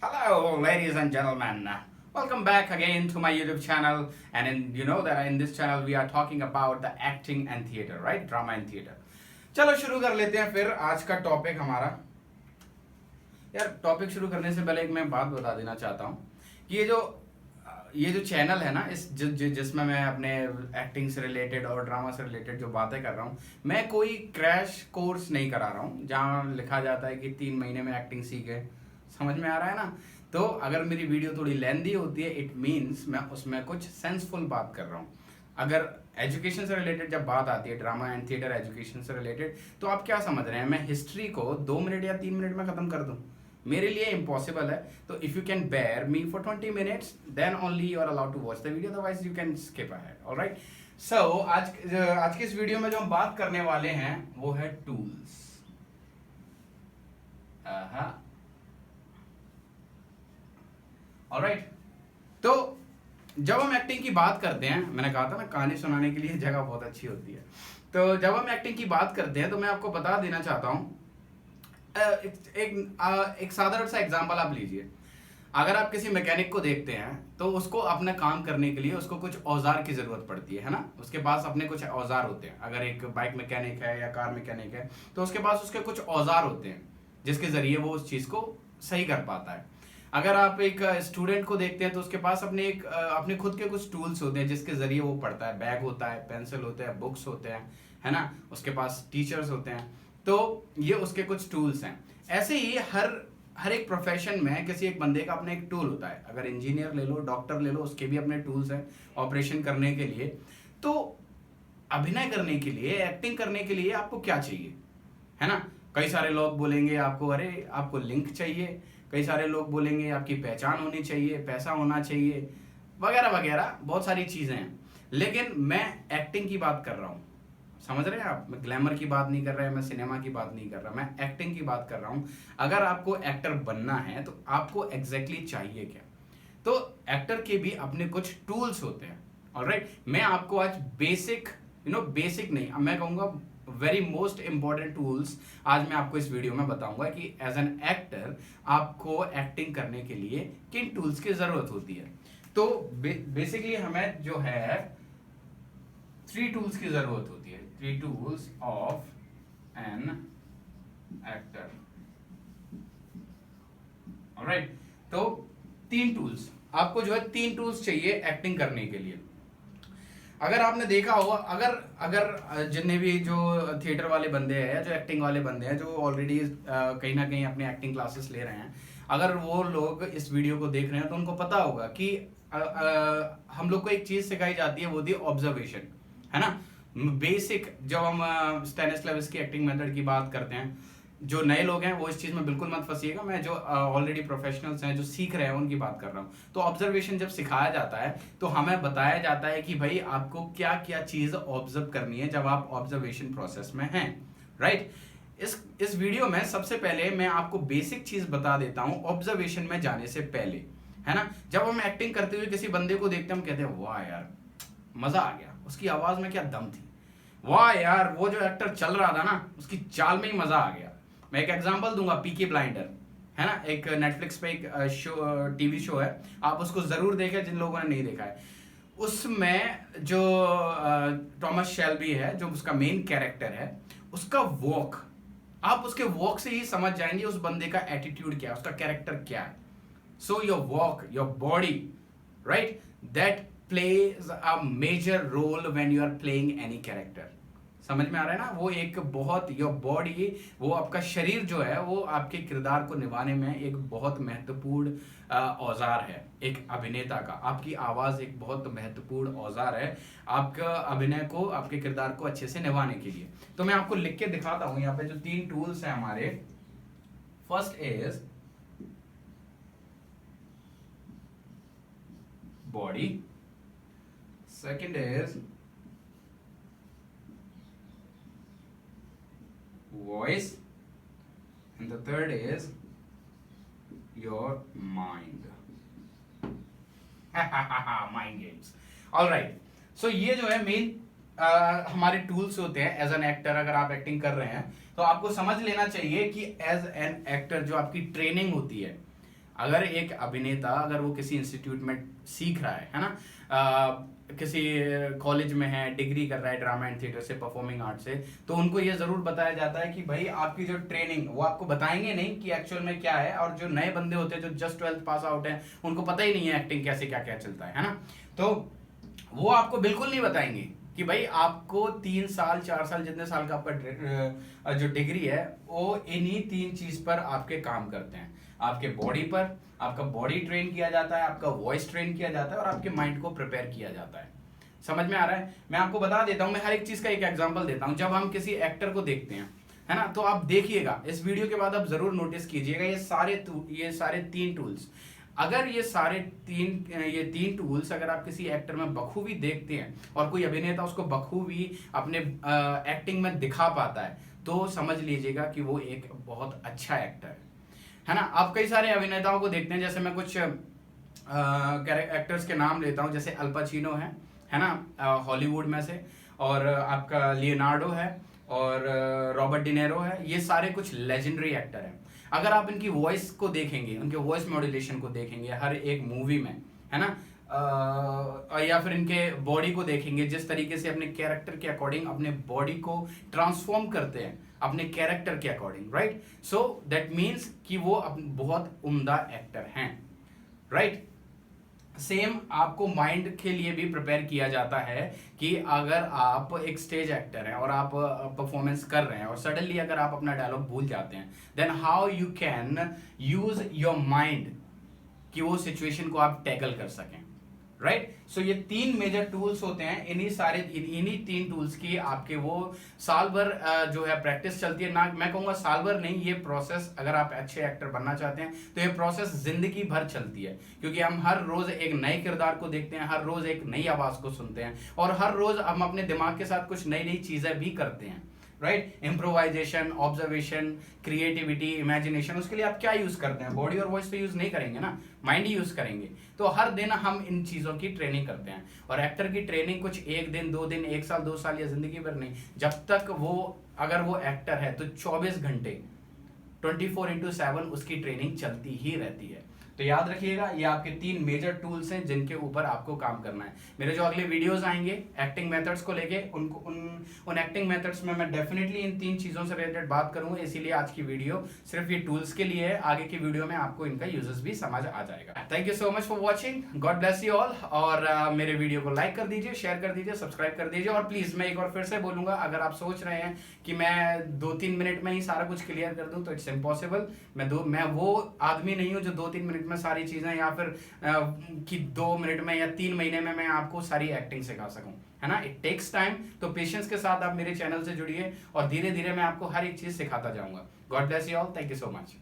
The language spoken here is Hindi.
Hello, ladies and gentlemen. Welcome back again to my YouTube channel. And you know that in this channel we are talking about the acting and theater, right? Drama and theater. चलो शुरू कर लेते हैं फिर आज का टॉपिक हमारा। यार टॉपिक शुरू करने से पहले एक मैं बात बता देना चाहता हूँ कि ये जो चैनल है ना, जिसमें मैं अपने एक्टिंग से रिलेटेड और ड्रामा से रिलेटेड जो बातें कर रहा हूँ, मैं कोई क्रैश कोर्स नहीं करा रहा हूँ जहाँ लिखा जाता है कि 3 महीने में एक्टिंग सीखे। समझ में आ रहा है ना? तो अगर मेरी वीडियो थोड़ी लेंदी होती है, इट मीन्स मैं उसमें कुछ सेंसफुल बात कर रहा हूँ। अगर एजुकेशन से रिलेटेड जब बात आती है, ड्रामा एंड थिएटर एजुकेशन से रिलेटेड, तो आप क्या समझ रहे हैं मैं हिस्ट्री को 2 मिनट या 3 मिनट में खत्म कर दूं? मेरे लिए इम्पॉसिबल है। तो if you can bear me for 20 minutes then only you are allowed to watch the video, otherwise you can skip ahead. Alright, so आज के इस वीडियो में जो हम बात करने वाले हैं वो है टूल्स। ऑलराइट, तो जब हम एक्टिंग की बात करते हैं, मैंने कहा था ना कहानी सुनाने के लिए जगह बहुत अच्छी होती है। तो जब हम एक्टिंग की बात करते हैं तो मैं आपको बता देना चाहता हूँ, एक साधारण सा एग्जांपल आप लीजिए। अगर आप किसी मैकेनिक को देखते हैं तो उसको अपना काम करने के लिए उसको कुछ औजार की जरूरत पड़ती है ना? उसके पास अपने कुछ औजार होते हैं। अगर एक बाइक मैकेनिक है या कार मैकेनिक है तो उसके पास उसके कुछ औजार होते हैं जिसके जरिए वो उस चीज को सही कर पाता है। अगर आप एक स्टूडेंट को देखते हैं तो उसके पास अपने खुद के कुछ टूल्स होते हैं जिसके जरिए वो पढ़ता है। बैग होता है, पेंसिल होते हैं, बुक्स होते हैं, है ना? उसके पास टीचर्स होते हैं। तो ये उसके कुछ टूल्स हैं। ऐसे ही हर एक प्रोफेशन में किसी एक बंदे का अपना एक टूल होता है। अगर इंजीनियर ले लो, डॉक्टर ले लो, उसके भी अपने टूल्स हैं ऑपरेशन करने के लिए। तो अभिनय करने के लिए, एक्टिंग करने के लिए आपको क्या चाहिए, है ना? कई सारे लोग बोलेंगे आपको अरे आपको लिंक चाहिए, कई सारे लोग बोलेंगे आपकी पहचान होनी चाहिए, पैसा होना चाहिए, वगैरह वगैरह बहुत सारी चीजें हैं। लेकिन मैं एक्टिंग की बात कर रहा हूँ, समझ रहे हैं आप? मैं ग्लैमर की बात नहीं कर रहा, मैं सिनेमा की बात नहीं कर रहा, मैं एक्टिंग की बात कर रहा हूँ। अगर आपको एक्टर बनना है तो आपको एग्जैक्टली चाहिए क्या? तो एक्टर के भी अपने कुछ टूल्स होते हैं। ऑलराइट, मैं आपको आज बेसिक बेसिक नहीं, मैं कहूँगा वेरी मोस्ट इंपॉर्टेंट टूल्स आज मैं आपको इस वीडियो में बताऊंगा कि एज एन एक्टर आपको एक्टिंग करने के लिए किन टूल्स की जरूरत होती है। तो बेसिकली हमें जो है 3 टूल्स की जरूरत होती है। 3 tools of an actor. Alright, तो 3 टूल्स आपको जो है 3 टूल्स चाहिए एक्टिंग करने के लिए। अगर आपने देखा होगा, अगर अगर जितने भी जो थिएटर वाले बंदे हैं, जो एक्टिंग वाले बंदे हैं, जो ऑलरेडी कहीं ना कहीं अपनी एक्टिंग क्लासेस ले रहे हैं, अगर वो लोग इस वीडियो को देख रहे हैं तो उनको पता होगा कि हम लोग को एक चीज सिखाई जाती है, वो थी ऑब्जर्वेशन, है ना? बेसिक जब हम स्टैनिस्लाविस्की की एक्टिंग मेथड की बात करते हैं, जो नए लोग हैं वो इस चीज में बिल्कुल मत फंसिएगा। मैं जो ऑलरेडी प्रोफेशनल्स हैं, जो सीख रहे हैं, उनकी बात कर रहा हूँ। तो ऑब्जर्वेशन जब सिखाया जाता है तो हमें बताया जाता है कि भाई आपको क्या क्या चीज ऑब्जर्व करनी है जब आप ऑब्जर्वेशन प्रोसेस में हैं, राइट? इस वीडियो में सबसे पहले मैं आपको बेसिक चीज बता देता हूँ ऑब्जर्वेशन में जाने से पहले, है ना? जब हम एक्टिंग करते हुए किसी बंदे को देखते हैं, हम कहते हैं वाह यार मजा आ गया, उसकी आवाज में क्या दम थी, वाह यार वो जो एक्टर चल रहा था ना उसकी चाल में ही मजा आ गया। मैं एक एग्जांपल दूंगा, पीकी ब्लाइंडर, है ना? एक नेटफ्लिक्स पे एक टीवी शो है, आप उसको जरूर देखें जिन लोगों ने नहीं देखा है। उसमें जो टॉमस शेल्बी है, जो उसका मेन कैरेक्टर है, उसका वॉक, आप उसके वॉक से ही समझ जाएंगे उस बंदे का एटीट्यूड क्या है, उसका कैरेक्टर क्या है। So your walk, your body, right, that plays a major role when you are playing any character. समझ में आ रहा है ना? वो एक बहुत, योर बॉडी, वो आपका शरीर जो है वो आपके किरदार को निभाने में एक बहुत महत्वपूर्ण औजार है एक अभिनेता का। आपकी आवाज एक बहुत महत्वपूर्ण औजार है आपका अभिनय को, आपके किरदार को अच्छे से निभाने के लिए। तो मैं आपको लिख के दिखाता हूं यहाँ पे जो 3 टूल्स हैं हमारे। First is body, second is voice, and the third is your mind. Mind games. All right. So ये जो है मेन हमारे टूल्स होते हैं एज एन एक्टर। अगर आप एक्टिंग कर रहे हैं तो आपको समझ लेना चाहिए कि एज एन एक्टर जो आपकी ट्रेनिंग होती है, अगर एक अभिनेता अगर वो किसी इंस्टीट्यूट में सीख रहा है ना, किसी कॉलेज में है, डिग्री कर रहा है ड्रामा एंड थिएटर से, परफॉर्मिंग आर्ट से, तो उनको ये जरूर बताया जाता है कि भाई आपकी जो ट्रेनिंग, वो आपको बताएंगे नहीं कि एक्चुअल में क्या है। और जो नए बंदे होते हैं जो जस्ट 12th पास आउट है, उनको पता ही नहीं है एक्टिंग कैसे क्या क्या चलता है ना, तो वो आपको बिल्कुल नहीं बताएंगे कि भाई आपको 3 साल 4 साल जितने साल का आपका जो डिग्री है वो इन्हीं 3 चीज पर आपके काम करते हैं। आपके बॉडी पर, आपका बॉडी ट्रेन किया जाता है, आपका वॉइस ट्रेन किया जाता है और आपके माइंड को प्रिपेयर किया जाता है। समझ में आ रहा है? मैं आपको बता देता हूं, मैं हर एक चीज का एक एग्जांपल देता हूं। जब हम किसी एक्टर को देखते हैं, है ना, तो आप देखिएगा, इस वीडियो के बाद आप जरूर नोटिस कीजिएगा ये सारे 3 टूल्स, अगर ये तीन टूल्स अगर आप किसी एक्टर में बखूबी देखते हैं और कोई अभिनेता उसको बखूबी अपने एक्टिंग में दिखा पाता है, तो समझ लीजिएगा कि वो एक बहुत अच्छा एक्टर है ना। आप कई सारे अभिनेताओं को देखते हैं, जैसे मैं कुछ एक्टर्स के नाम लेता हूं, जैसे अल पचिनो है ना, हॉलीवुड में से, और आपका लियोनार्डो है, और रॉबर्ट डिनेरो है। ये सारे कुछ लेजेंडरी एक्टर हैं। अगर आप इनकी वॉइस को देखेंगे, उनके वॉइस मॉड्यूलेशन को देखेंगे हर एक मूवी में, है ना, या फिर इनके बॉडी को देखेंगे, जिस तरीके से अपने कैरेक्टर के अकॉर्डिंग अपने बॉडी को ट्रांसफॉर्म करते हैं अपने कैरेक्टर के according, right. So that means कि वो बहुत उम्दा एक्टर हैं, राइट। सेम आपको माइंड के लिए भी प्रिपेयर किया जाता है कि अगर आप एक स्टेज एक्टर हैं और आप परफॉर्मेंस कर रहे हैं और सडनली अगर आप अपना डायलॉग भूल जाते हैं, then how you can use your mind कि वो सिचुएशन को आप टैकल कर सकें, राइट। सो ये 3 मेजर टूल्स होते हैं। इन्हीं 3 टूल्स की आपके वो साल भर जो है प्रैक्टिस चलती है ना। मैं कहूंगा साल भर नहीं, ये प्रोसेस, अगर आप अच्छे एक्टर बनना चाहते हैं तो ये प्रोसेस जिंदगी भर चलती है, क्योंकि हम हर रोज एक नए किरदार को देखते हैं, हर रोज एक नई आवाज को सुनते हैं, और हर रोज हम अपने दिमाग के साथ कुछ नई नई चीजें भी करते हैं, right. Improvisation, observation, creativity, imagination, उसके लिए आप क्या यूज करते हैं? बॉडी और वॉइस तो यूज नहीं करेंगे ना, माइंड ही यूज करेंगे। तो हर दिन हम इन चीजों की ट्रेनिंग करते हैं, और एक्टर की ट्रेनिंग कुछ 1 दिन 2 दिन 1 साल 2 साल या जिंदगी भर नहीं, जब तक वो, अगर वो एक्टर है तो 24 घंटे 24/7 उसकी ट्रेनिंग चलती ही रहती है। तो याद रखिएगा, ये आपके 3 मेजर टूल्स हैं जिनके ऊपर आपको काम करना है। मेरे जो अगले वीडियोस आएंगे एक्टिंग मेथड्स को लेके, उन एक्टिंग मेथड्स में मैं डेफिनेटली इन 3 चीजों से रिलेटेड बात करूंगा। इसीलिए आज की वीडियो सिर्फ ये टूल्स के लिए है, आगे की वीडियो में आपको इनका यूजेस भी समझ आ जाएगा। Thank you so much for watching, God bless you all. और मेरे वीडियो को लाइक कर दीजिए, शेयर कर दीजिए, सब्सक्राइब कर दीजिए। और प्लीज मैं एक बार फिर से बोलूंगा, अगर आप सोच रहे हैं कि मैं 2-3 मिनट में ही सारा कुछ क्लियर कर दूं, तो इट्स इम्पॉसिबल। मैं वो आदमी नहीं हूं जो 2-3 मिनट में सारी चीजें, या फिर कि 2 मिनट में या 3 महीने में मैं आपको सारी एक्टिंग सिखा सकूं, है ना। It takes time. तो पेशेंस के साथ आप मेरे चैनल से जुड़िए और धीरे धीरे मैं आपको हर एक चीज सिखाता जाऊंगा। God bless you all, thank you so much.